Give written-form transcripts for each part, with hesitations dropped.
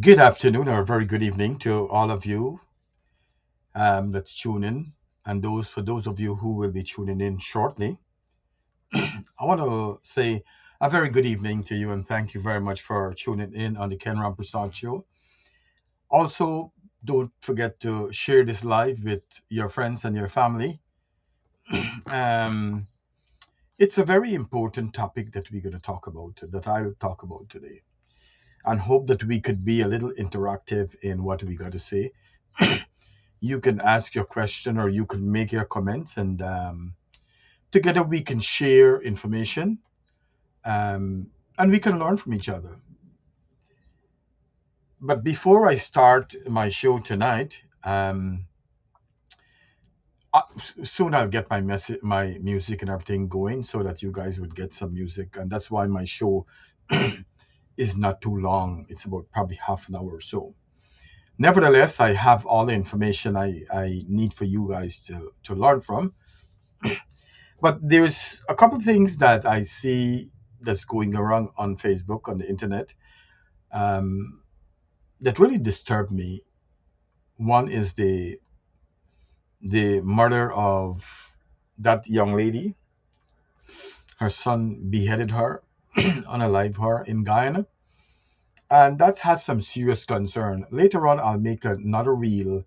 Good afternoon or very good evening to all of you that's tuning, and those of you who will be tuning in shortly. I want to say a very good evening to you and thank you very much for tuning in on the Ken Rampersaud Show. Also, don't forget to share this live with your friends and your family. Um, it's a very important topic that we're going to talk about, that I'll talk about today, and hope that we could be a little interactive in what we got to say. You can ask your question or you can make your comments, and together we can share information, um, and we can learn from each other. But before I start my show tonight, soon I'll get my music and everything going so that you guys would get some music, and that's why my show is not too long. It's about probably half an hour or so. Nevertheless, I have all the information I need for you guys to learn from. But there's a couple of things that I see that's going around on Facebook, on the internet, um, that really disturb me. One is the murder of that young lady. Her son beheaded her, unalive her in Guyana, and that has some serious concern. Later on, I'll make another reel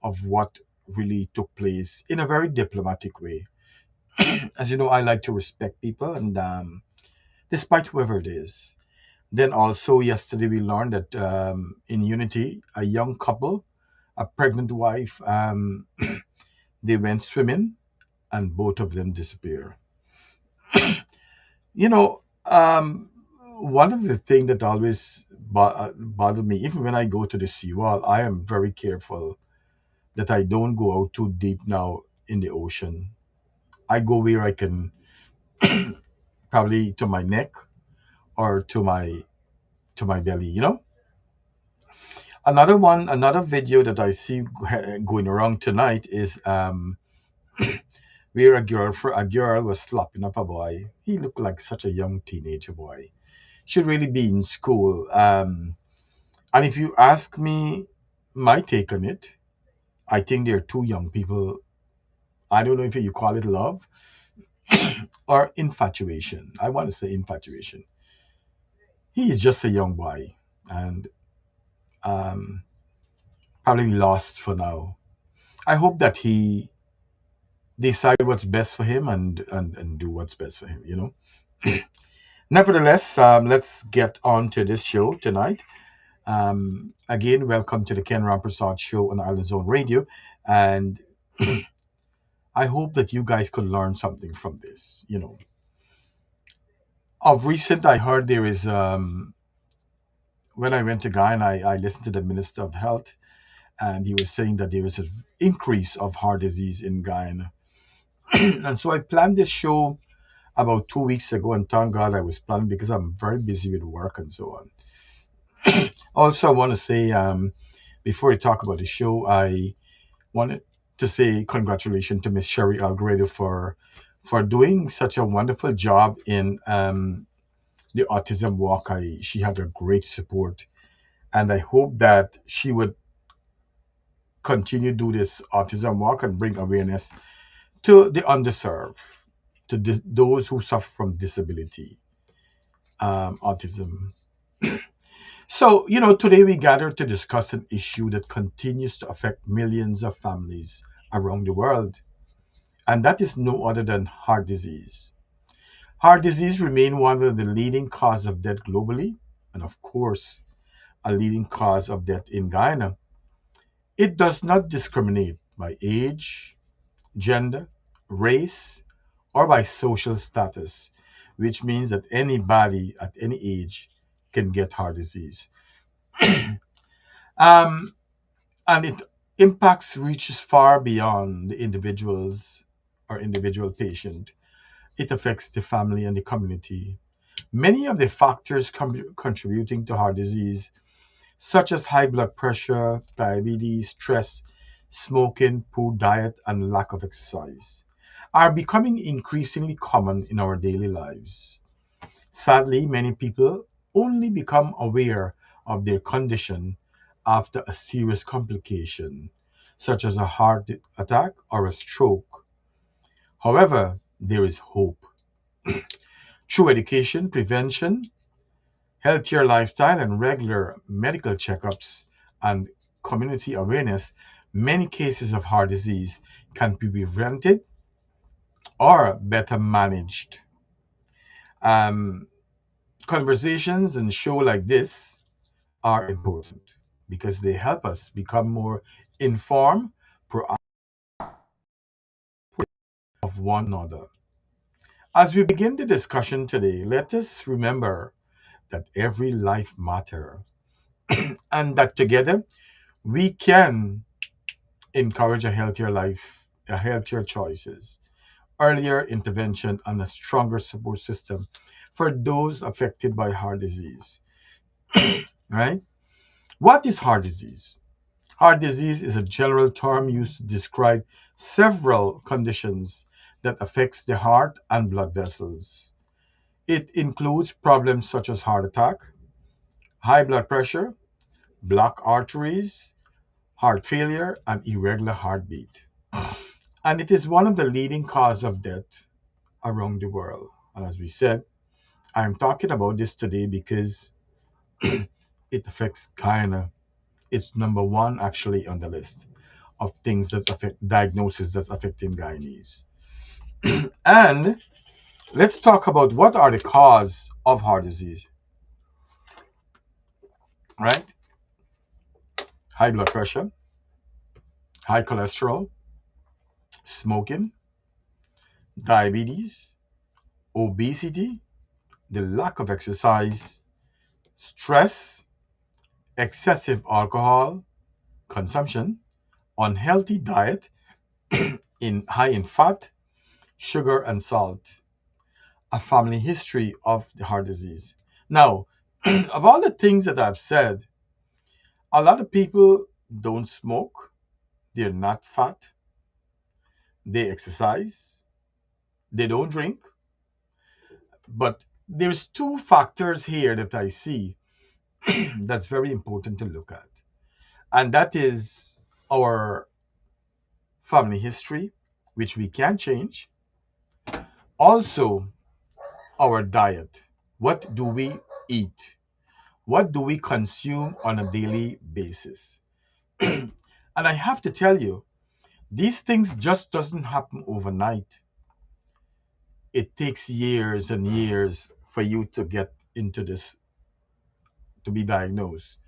of what really took place in a very diplomatic way. As you know, I like to respect people, and despite whoever it is. Then also yesterday we learned that in Unity, a young couple, a pregnant wife, they went swimming and both of them disappear. You know, one of the things that always bothered me, even when I go to the seawall, I am very careful that I don't go out too deep now in the ocean. I go where I can, probably to my neck or to my belly. Another video that I see going around tonight is where a girl was slapping up a boy. He looked like such a young teenager boy. Should really be in school. And if you ask me my take on it, I think they're two young people. I don't know if you call it love or infatuation. I want to say infatuation. He is just a young boy and um, probably lost for now. I hope that he decide what's best for him and do what's best for him. Nevertheless, let's get on to this show tonight. Again, welcome to the Ken Rampersaud Show on Island Zone Radio, and I hope that you guys could learn something from this. Of recent, I heard there is when I went to Guyana, I listened to the Minister of Health, and he was saying that there is an increase of heart disease in Guyana, and so I planned this show about 2 weeks ago, and thank God I was planning because I'm very busy with work and so on. Also, I want to say, before I talk about the show, I wanted to say congratulations to Miss Sherry Algredo for doing such a wonderful job in the autism walk. She had a great support, and I hope that she would continue to do this autism walk and bring awareness to the underserved, to those who suffer from disability, autism. So, today we gathered to discuss an issue that continues to affect millions of families around the world, and that is no other than heart disease. Heart disease remains one of the leading causes of death globally, and of course, a leading cause of death in Guyana. It does not discriminate by age, gender, race, or by social status, which means that anybody at any age can get heart disease. Um, and it impacts reaches far beyond the individuals or individual patient. It affects the family and the community. Many of the factors contributing to heart disease, such as high blood pressure, diabetes, stress, smoking, poor diet, and lack of exercise, are becoming increasingly common in our daily lives. Sadly, many people only become aware of their condition after a serious complication, such as a heart attack or a stroke. However, there is hope. Through education, prevention, healthier lifestyle, and regular medical checkups and community awareness, many cases of heart disease can be prevented or better managed. Um, Conversations and show like this are important because they help us become more informed, proactive of one another. As we begin the discussion today, let us remember that every life matters and that together we can encourage a healthier life, a healthier choices, earlier intervention, and a stronger support system for those affected by heart disease. Right? What is heart disease? Heart disease is a general term used to describe several conditions that affects the heart and blood vessels. It includes problems such as heart attack, high blood pressure, blocked arteries, heart failure, and irregular heartbeat. And it is one of the leading causes of death around the world. And as we said, I'm talking about this today because it affects Guyana. It's number one actually on the list of things that affect diagnosis that's affecting Guyanese. And let's talk about what are the cause of heart disease, right? High blood pressure, high cholesterol, smoking, diabetes, obesity, the lack of exercise, stress, excessive alcohol consumption, unhealthy diet in high in fat, sugar and salt, a family history of the heart disease. Now, of all the things that I've said, a lot of people don't smoke, they're not fat, they exercise, they don't drink, but there's two factors here that I see that's very important to look at. And that is our family history, which we can change. Also, our diet. What do we eat? What do we consume on a daily basis? And I have to tell you, these things just doesn't happen overnight. It takes years and years for you to get into this, to be diagnosed.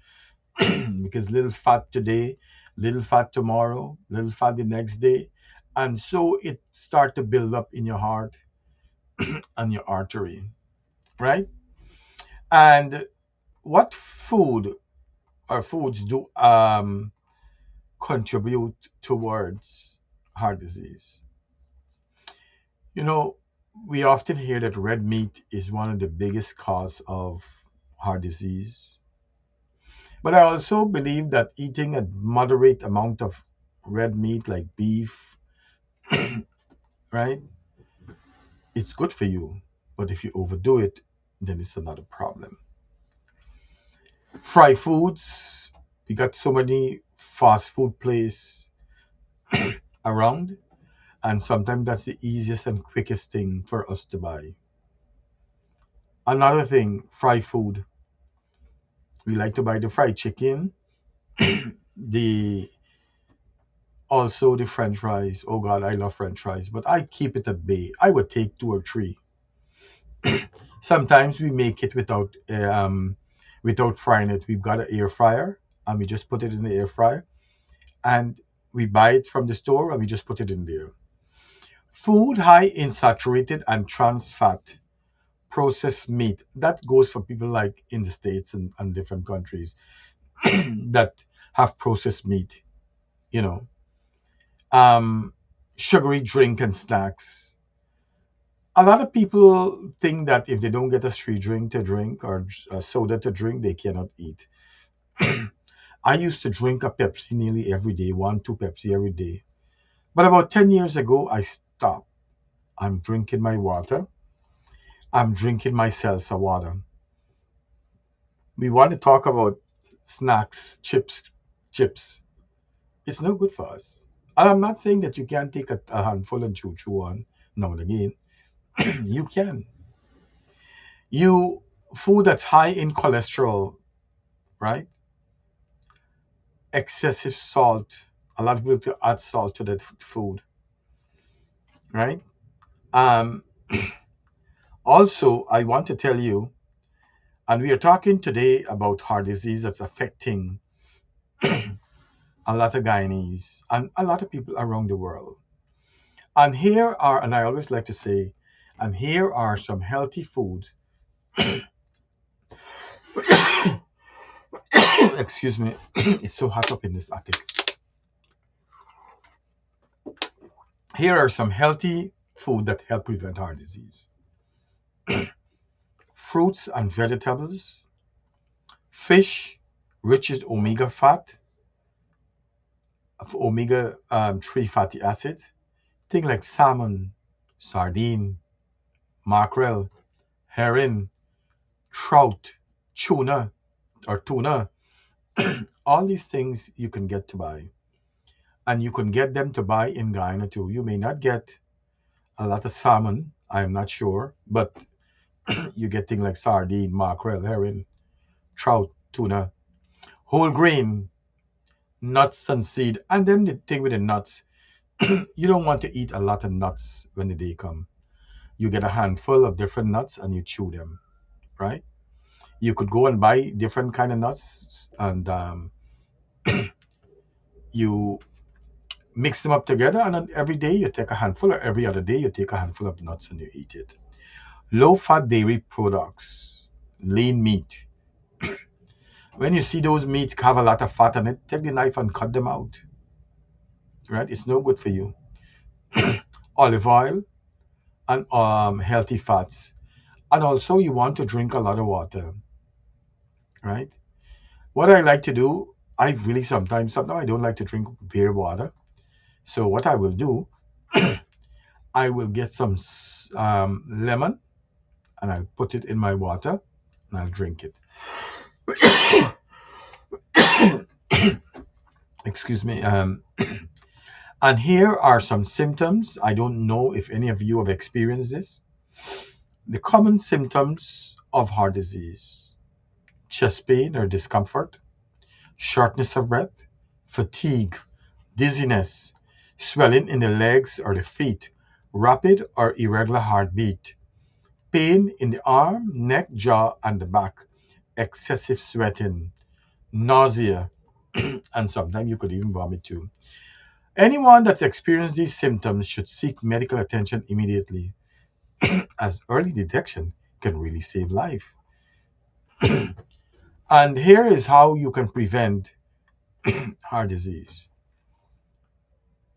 Because little fat today, little fat tomorrow, little fat the next day. And so it start to build up in your heart and your artery, right? And what food or foods do contribute towards heart disease? You know, we often hear that red meat is one of the biggest cause of heart disease. But I also believe that eating a moderate amount of red meat like beef, right? It's good for you. But if you overdo it, then it's another problem. Fried foods, we got so many fast food places around, and sometimes that's the easiest and quickest thing for us to buy. Another thing, fried food. We like to buy the fried chicken, the also the French fries. Oh God, I love French fries, but I keep it at bay. I would take two or three. Sometimes we make it without frying it. We've got an air fryer, and we just put it in the air fryer, and we buy it from the store, and we just put it in there. Food high in saturated and trans fat, processed meat. That goes for people like in the States and different countries that have processed meat, you know. Sugary drink and snacks. A lot of people think that if they don't get a street drink to drink or a soda to drink, they cannot eat. I used to drink a Pepsi nearly every day, one, two Pepsi every day. But about 10 years ago, I stopped. I'm drinking my water. I'm drinking my seltzer water. We want to talk about snacks, chips. It's no good for us. And I'm not saying that you can't take a handful and chew on now and again. You can. You food that's high in cholesterol, right? Excessive salt. A lot of people to add salt to that food, right? Um, Also, I want to tell you, and we are talking today about heart disease that's affecting a lot of Guyanese and a lot of people around the world. And I always like to say, and here are some healthy food. Excuse me, it's so hot up in this attic. Here are some healthy food that help prevent heart disease. Fruits and vegetables, fish rich in omega fat, omega 3 fatty acid, things like salmon, sardine, mackerel, herring, trout, tuna or tuna. All these things you can get to buy. And you can get them to buy in Guyana too. You may not get a lot of salmon, I'm not sure, but you get things like sardine, mackerel, herring, trout, tuna, whole grain, nuts and seed. And then the thing with the nuts, you don't want to eat a lot of nuts when the day come. You get a handful of different nuts and you chew them, right? You could go and buy different kind of nuts and you mix them up together, and then every day you take a handful, or every other day you take a handful of nuts and you eat it. Low fat dairy products, lean meat. When you see those meats have a lot of fat on it, take the knife and cut them out, right? It's no good for you. Olive oil and healthy fats. And also you want to drink a lot of water, right? What I like to do, I really sometimes I don't like to drink beer water. So what I will do, I will get some lemon and I'll put it in my water and I'll drink it. Excuse me. And here are some symptoms. I don't know if any of you have experienced this. The common symptoms of heart disease: chest pain or discomfort, shortness of breath, fatigue, dizziness, swelling in the legs or the feet, rapid or irregular heartbeat, pain in the arm, neck, jaw, and the back, excessive sweating, nausea, and sometimes you could even vomit too. Anyone that's experienced these symptoms should seek medical attention immediately, as early detection can really save life. And here is how you can prevent heart disease.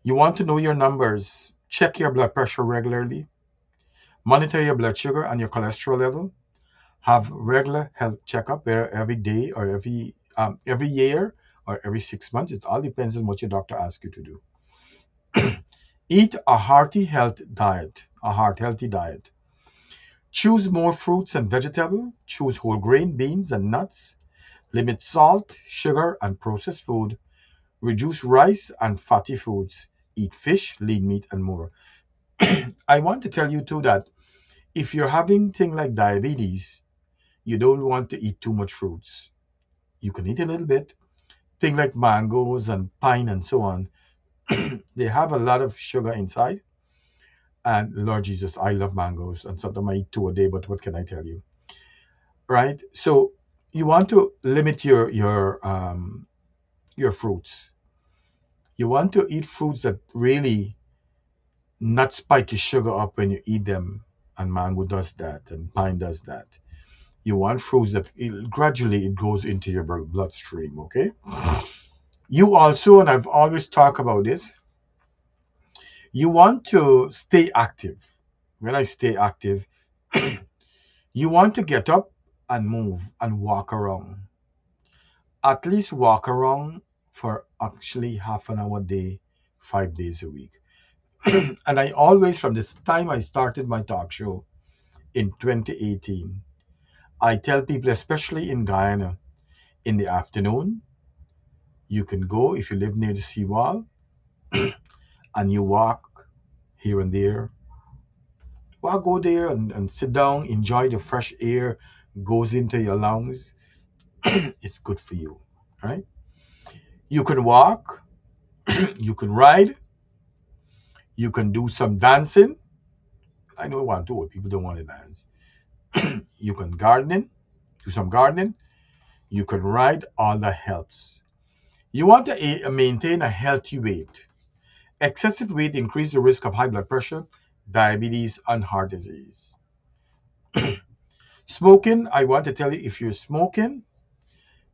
You want to know your numbers. Check your blood pressure regularly. Monitor your blood sugar and your cholesterol level. Have regular health checkup where every day or every year or every 6 months. It all depends on what your doctor asks you to do. Eat a hearty healthy diet. Choose more fruits and vegetables. Choose whole grain, beans, and nuts. Limit salt, sugar, and processed food. Reduce rice and fatty foods. Eat fish, lean meat, and more. I want to tell you too that if you're having things like diabetes, you don't want to eat too much fruits. You can eat a little bit. Things like mangoes and pine and so on, they have a lot of sugar inside. And Lord Jesus, I love mangoes, and sometimes I eat two a day. But what can I tell you, right? So you want to limit your fruits. You want to eat fruits that really not spike your sugar up when you eat them. And mango does that, and pine does that. You want fruits that gradually it goes into your bloodstream. Okay. You also, and I've always talked about this, you want to stay active. When I stay active, you want to get up and move and walk around. At least walk around for actually half an hour a day, 5 days a week. And I always, from this time I started my talk show in 2018, I tell people, especially in Guyana, In the afternoon, you can go, if you live near the seawall, and you walk here and there. Well, go there and sit down, enjoy the fresh air, goes into your lungs. It's good for you, right? You can walk, you can ride, you can do some dancing. I know one too, people don't want to dance. You can do some gardening. You can ride, all that helps. You want to maintain a healthy weight. Excessive weight increases the risk of high blood pressure, diabetes, and heart disease. Smoking, I want to tell you, if you're smoking,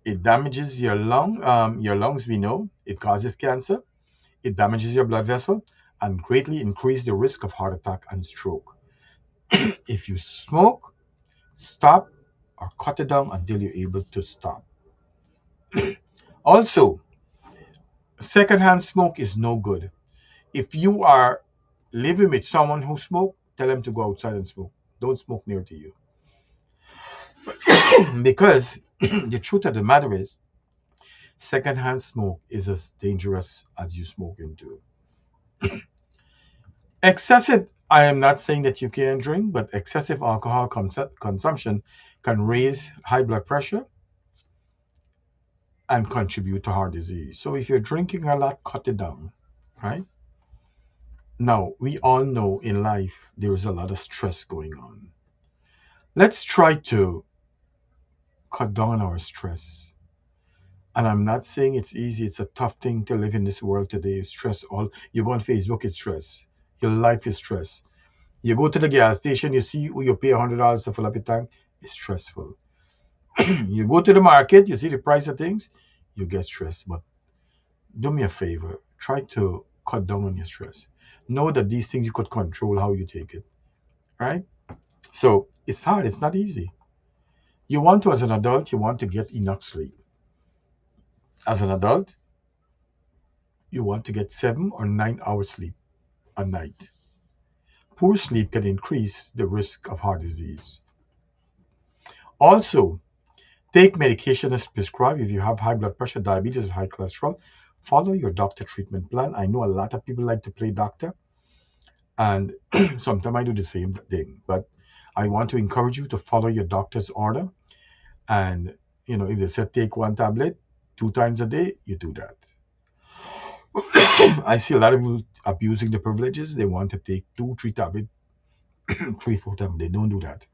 it damages your your lungs. We know it causes cancer. It damages your blood vessel and greatly increases the risk of heart attack and stroke. If you smoke, stop or cut it down until you're able to stop. Also, secondhand smoke is no good. If you are living with someone who smoke, tell them to go outside and smoke. Don't smoke near to you. Because the truth of the matter is, secondhand smoke is as dangerous as you smoke into. Excessive, I am not saying that you can't drink, but excessive alcohol consumption can raise high blood pressure and contribute to heart disease. So if you're drinking a lot, cut it down, right? Now, we all know in life there is a lot of stress going on. Let's try to cut down our stress. And I'm not saying it's easy. It's a tough thing to live in this world today. Stress all. You go on Facebook, it's stress. Your life is stress. You go to the gas station, you see who you pay $100 to fill up your tank. It's stressful. You go to the market, you see the price of things, you get stressed. But do me a favor, try to cut down on your stress. Know that these things you could control how you take it, right? So it's hard. It's not easy. You want to, as an adult, you want to get enough sleep. As an adult, you want to get 7 or 9 hours sleep a night. Poor sleep can increase the risk of heart disease. Also, take medication as prescribed. If you have high blood pressure, diabetes, or high cholesterol, follow your doctor treatment plan. I know a lot of people like to play doctor, and sometimes I do the same thing. But I want to encourage you to follow your doctor's order. And, if they said take one tablet 2 times a day, you do that. I see a lot of people abusing the privileges. They want to take 2, 3 tablets, 3, 4 times. They don't do that.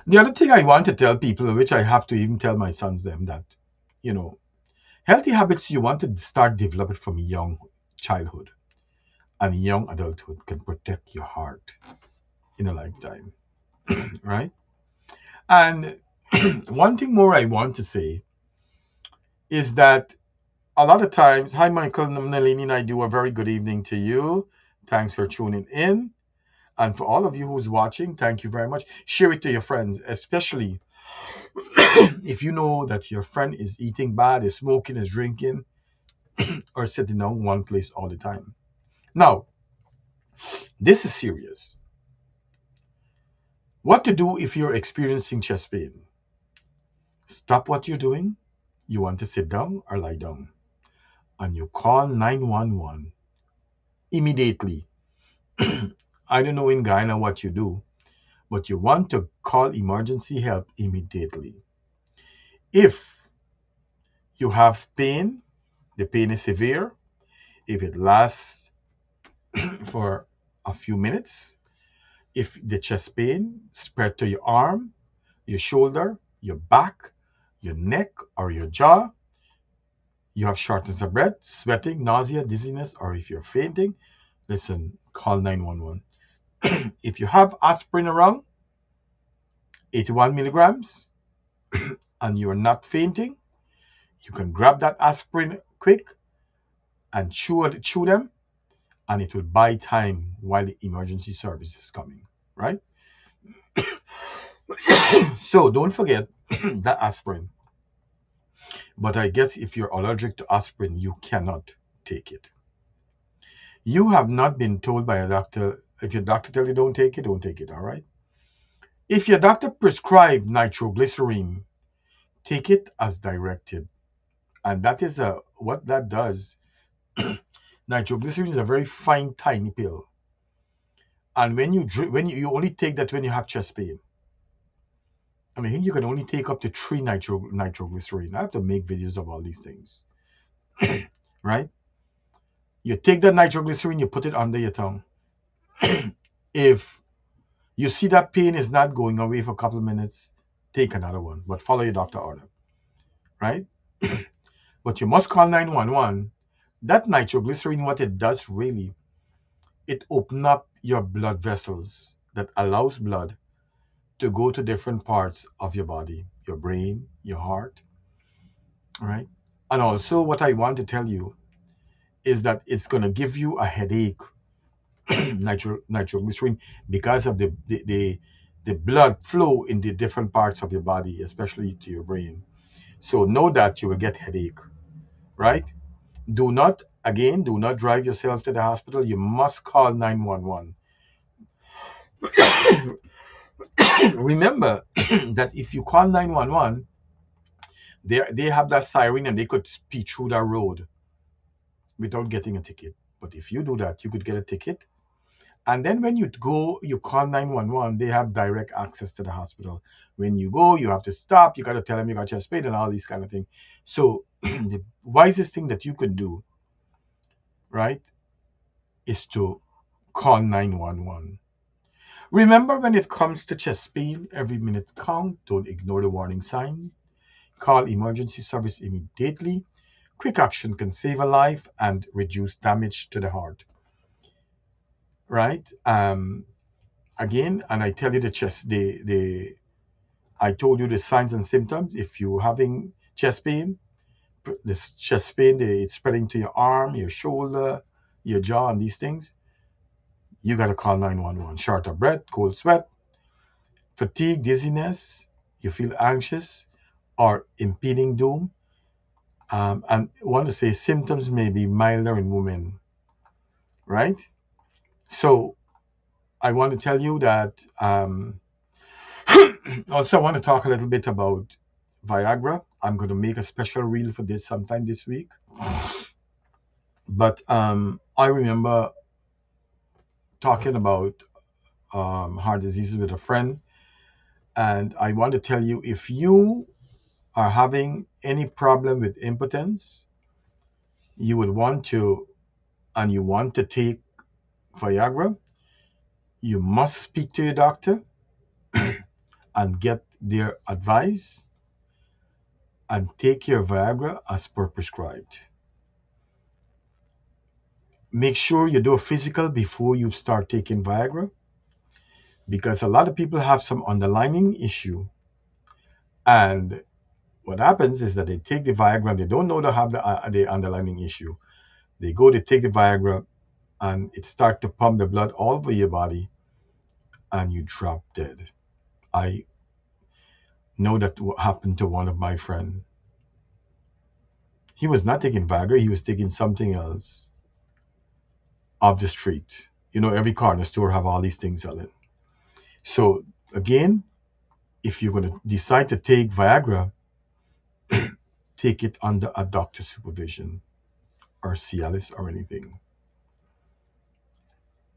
The other thing I want to tell people, which I have to even tell my sons them, that, healthy habits you want to start developing from young childhood and young adulthood can protect your heart in a lifetime, right? And one thing more I want to say is that a lot of times, hi Michael, Nalini, and I do a very good evening to you. Thanks for tuning in. And for all of you who's watching, thank you very much. Share it to your friends, especially if you know that your friend is eating bad, is smoking, is drinking, or sitting down one place all the time. Now, this is serious. What to do if you're experiencing chest pain? Stop what you're doing. You want to sit down or lie down. And you call 911 immediately. I don't know in Guyana what you do, but you want to call emergency help immediately. If you have pain, the pain is severe. If it lasts for a few minutes, if the chest pain spread to your arm, your shoulder, your back, your neck, or your jaw, you have shortness of breath, sweating, nausea, dizziness, or if you're fainting, listen, call 911. If you have aspirin around, 81 milligrams, and you're not fainting, you can grab that aspirin quick and chew them, and it will buy time while the emergency service is coming, right? So don't forget that aspirin. But I guess if you're allergic to aspirin, you cannot take it. You have not been told by a doctor, if your doctor tells you don't take it, all right? If your doctor prescribed nitroglycerin, Take it as directed. And that is what that does. Nitroglycerin is a very fine, tiny pill. And when you drink, you only take that when you have chest pain. And I think you can only take up to three nitroglycerin. I have to make videos of all these things, right? You take the nitroglycerin, you put it under your tongue. If you see that pain is not going away for a couple of minutes, take another one, but follow your doctor order, right? But you must call 911. That nitroglycerin, what it does really, it open up your blood vessels that allows blood to go to different parts of your body, your brain, your heart, right? And also, what I want to tell you is that it's going to give you a headache, nitroglycerin, because of the blood flow in the different parts of your body, especially to your brain. So know that you will get headache, right? Do not drive yourself to the hospital. You must call 911. Remember that if you call 911, they have that siren and they could speed through that road without getting a ticket. But if you do that, you could get a ticket. And then when you go, you call 911, they have direct access to the hospital. When you go, you have to stop. You got to tell them you got chest pain and all these kind of things. So the wisest thing that you could do, right, is to call 911. Remember, when it comes to chest pain, every minute count. Don't ignore the warning sign. Call emergency service immediately. Quick action can save a life and reduce damage to the heart, right? Again, and I tell you the chest, I told you the signs and symptoms. If you're having chest pain, this chest pain, it's spreading to your arm, your shoulder, your jaw, and these things, you got to call 911. Short of breath, cold sweat, fatigue, dizziness, you feel anxious or impending doom. And I want to say symptoms may be milder in women, right? So I want to tell you that also I want to talk a little bit about Viagra. I'm going to make a special reel for this sometime this week. But I remember talking about heart diseases with a friend, and I want to tell you, if you are having any problem with impotence, you would want to, and you want to take Viagra, you must speak to your doctor and get their advice and take your Viagra as per prescribed. Make sure you do a physical before you start taking Viagra, because a lot of people have some underlying issue, and what happens is that they take the Viagra and they don't know they have the underlying issue. They go to take the Viagra and it starts to pump the blood all over your body and you drop dead. I know that happened to one of my friends. He was not taking Viagra, he was taking something else off the street. You know, every corner store have all these things selling. So again, if you're going to decide to take Viagra, take it under a doctor's supervision or Cialis or anything.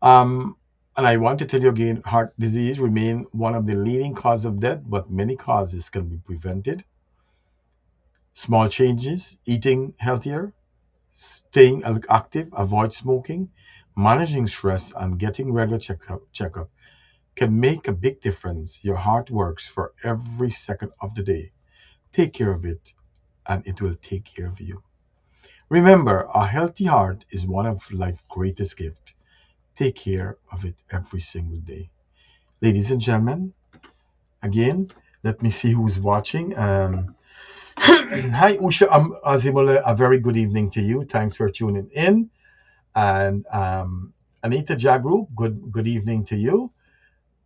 Um, and I want to tell you again, heart disease remain one of the leading causes of death, but many causes can be prevented. Small changes, eating healthier, staying active, avoid smoking, managing stress, and getting regular checkup can make a big difference. Your heart works for every second of the day. Take care of it, and it will take care of you. Remember, a healthy heart is one of life's greatest gifts. Take care of it every single day. Ladies and gentlemen, again, let me see who's watching. Hi, Usha Azimole, a very good evening to you. Thanks for tuning in. And Anita Jagru, good evening to you.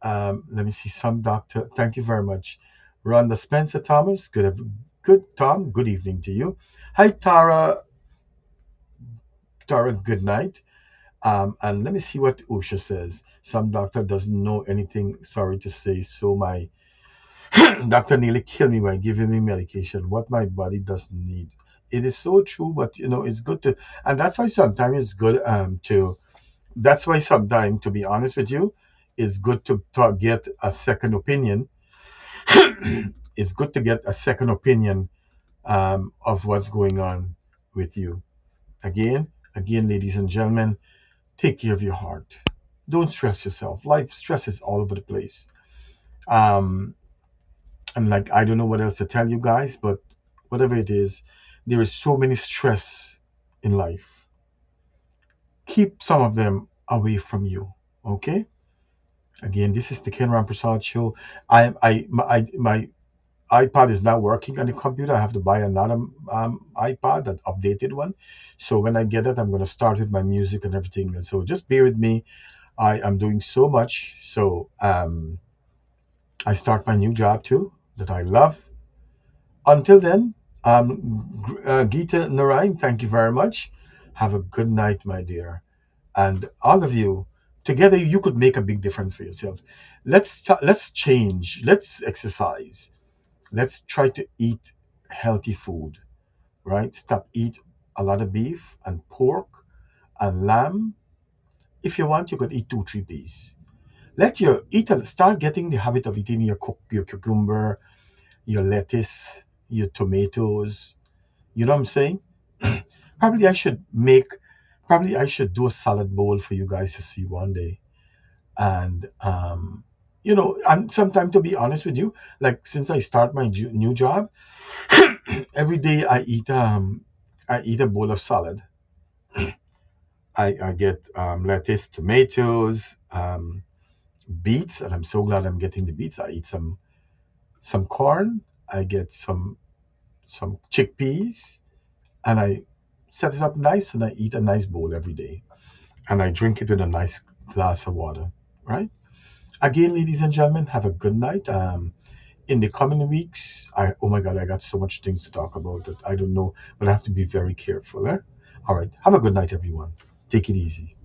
Let me see some doctor. Thank you very much. Rhonda Spencer Thomas, good Tom, good evening to you. Hi, Tara, good night. And let me see what Usha says. Some doctor doesn't know anything. Sorry to say. So my Doctor nearly killed me by giving me medication, what my body doesn't need. It is so true, but it's good to, and that's why sometimes it's good to. That's why sometimes, to be honest with you, it's good to get a second opinion. It's good to get a second opinion of what's going on with you. Again, ladies and gentlemen, take care of your heart. Don't stress yourself. Life stress is all over the place. Um, and like I don't know what else to tell you guys, but whatever it is, there is so many stress in life. Keep some of them away from you. Okay. Again, this is the Ken Rampersaud Show. My iPad is not working on the computer. I have to buy another iPad, an updated one. So when I get it, I'm going to start with my music and everything. And so just bear with me. I am doing so much. So I start my new job too that I love. Until then, Geeta Narayan, thank you very much. Have a good night, my dear. And all of you, together, you could make a big difference for yourself. Let's change. Let's exercise. Let's try to eat healthy food, right? Stop eat a lot of beef and pork and lamb. If you want, you could eat two, 3 days. Let your eat start getting the habit of eating your cucumber, your lettuce, your tomatoes. You know what I'm saying? probably I should make probably I should do a salad bowl for you guys to see one day. And and sometime, to be honest with you, like since I start my new job, every day I eat a bowl of salad. I get lettuce, tomatoes, beets, and I'm so glad I'm getting the beets. I eat some corn. I get some chickpeas, and I set it up nice, and I eat a nice bowl every day, and I drink it with a nice glass of water. Right? Again, ladies and gentlemen, have a good night. In the coming weeks, oh my God, I got so much things to talk about that I don't know, but I have to be very careful. Eh? All right. Have a good night, everyone. Take it easy.